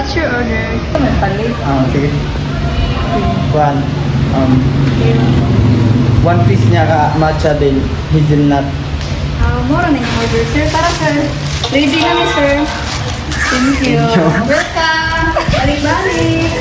what's your order? May palit. Sige. One piece niya ka matcha din, hazelnut. Mura na yung order, sir. Tara, sir. Ready na ni sir. Thank you. Thank you. Welcome. Balik-balik.